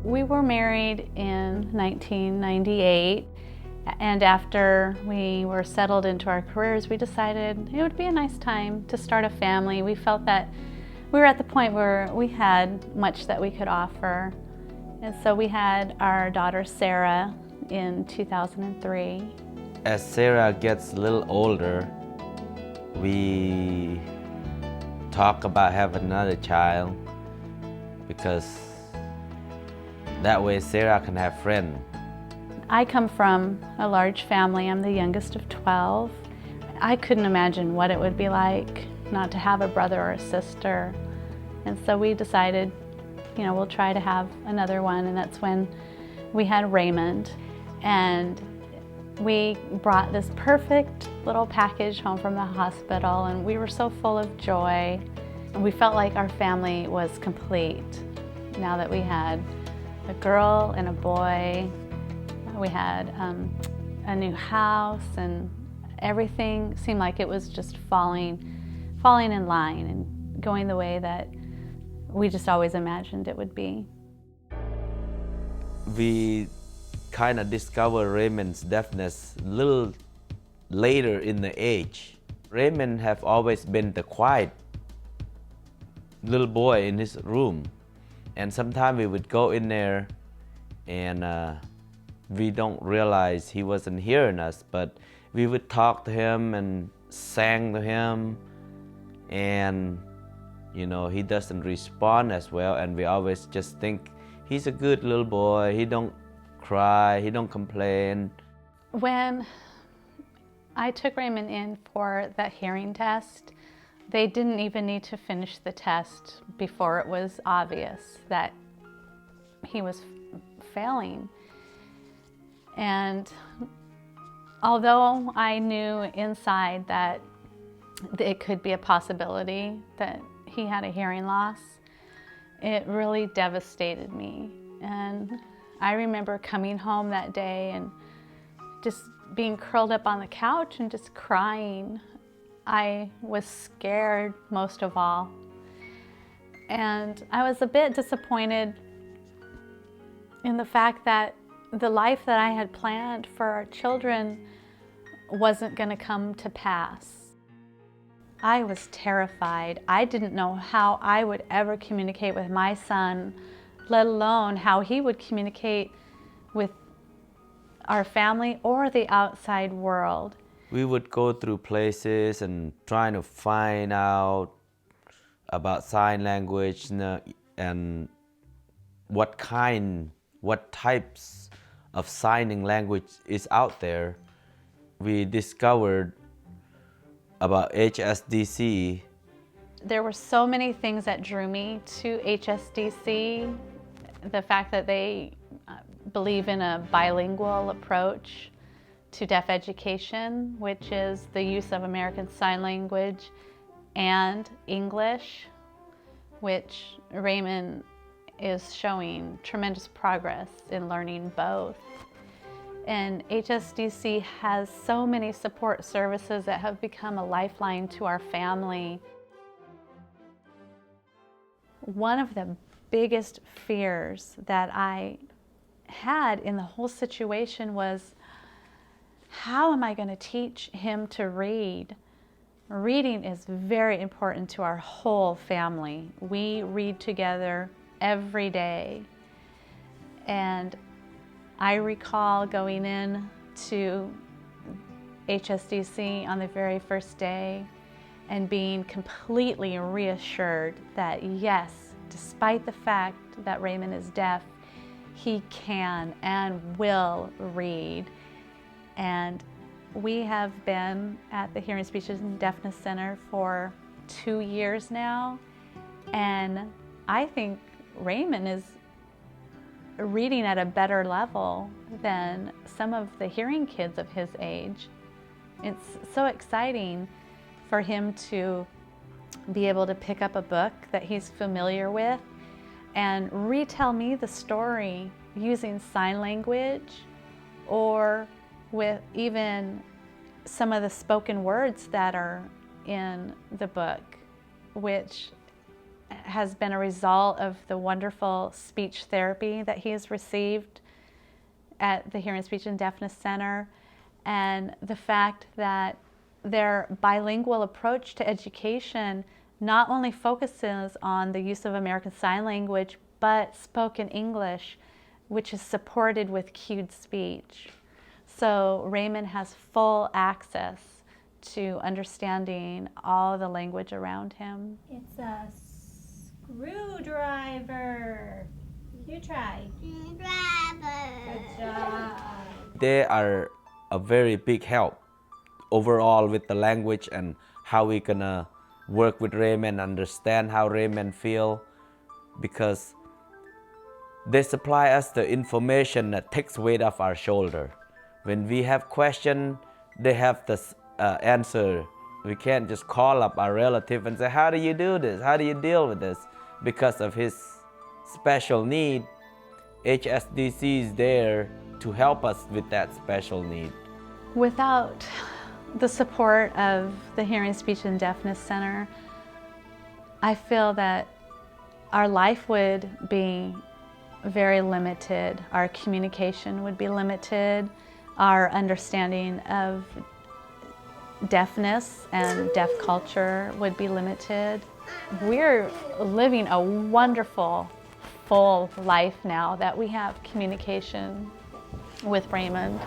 We were married in 1998, and after we were settled into our careers, we decided it would be a nice time to start a family. We felt that we were at the point where we had much that we could offer. And so we had our daughter Sarah in 2003. As Sarah gets a little older, we talk about having another child because that way Sarah can have friends. I come from a large family. I'm the youngest of 12. I couldn't imagine what it would be like not to have a brother or a sister. And so we decided, we'll try to have another one, and that's when we had Raymond. And we brought this perfect little package home from the hospital, and we were so full of joy. We felt like our family was complete now that we had a girl and a boy. We had a new house, and everything seemed like it was just falling in line and going the way that we just always imagined it would be. We kind of discovered Raymond's deafness a little later in the age. Raymond have always been the quiet little boy in his room, and sometimes we would go in there and we don't realize he wasn't hearing us, but we would talk to him and sang to him, and he doesn't respond as well, and we always just think he's a good little boy, he don't cry, he don't complain. When I took Raymond in for that hearing test, they didn't even need to finish the test before it was obvious that he was failing. And although I knew inside that it could be a possibility that he had a hearing loss, it really devastated me. And I remember coming home that day and just being curled up on the couch and just crying. I was scared most of all. And I was a bit disappointed in the fact that the life that I had planned for our children wasn't going to come to pass. I was terrified. I didn't know how I would ever communicate with my son, let alone how he would communicate with our family or the outside world. We would go through places and trying to find out about sign language and what types of signing language is out there. We discovered about HSDC. There were so many things that drew me to HSDC. The fact that they believe in a bilingual approach to deaf education, which is the use of American Sign Language and English, which Raymond is showing tremendous progress in learning both. And HSDC has so many support services that have become a lifeline to our family. One of the biggest fears that I had in the whole situation was, how am I going to teach him to read? Reading is very important to our whole family. We read together every day. And I recall going in to HSDC on the very first day and being completely reassured that yes, despite the fact that Raymond is deaf, he can and will read. And we have been at the Hearing, Speech, and Deafness Center for 2 years now, and I think Raymond is reading at a better level than some of the hearing kids of his age. It's so exciting for him to be able to pick up a book that he's familiar with and retell me the story using sign language, or with even some of the spoken words that are in the book, which has been a result of the wonderful speech therapy that he has received at the Hearing, Speech, and Deafness Center, and the fact that their bilingual approach to education not only focuses on the use of American Sign Language, but spoken English, which is supported with cued speech. So Raymond has full access to understanding all the language around him. It's a screwdriver. You try. Good job. They are a very big help overall with the language and how we gonna work with Raymond, understand how Raymond feel, because they supply us the information that takes weight off our shoulder. When we have question, they have the answer. We can't just call up our relative and say, how do you do this? How do you deal with this? Because of his special need, HSDC is there to help us with that special need. Without the support of the Hearing, Speech, and Deafness Center, I feel that our life would be very limited. Our communication would be limited. Our understanding of deafness and deaf culture would be limited. We're living a wonderful, full life now that we have communication with Raymond.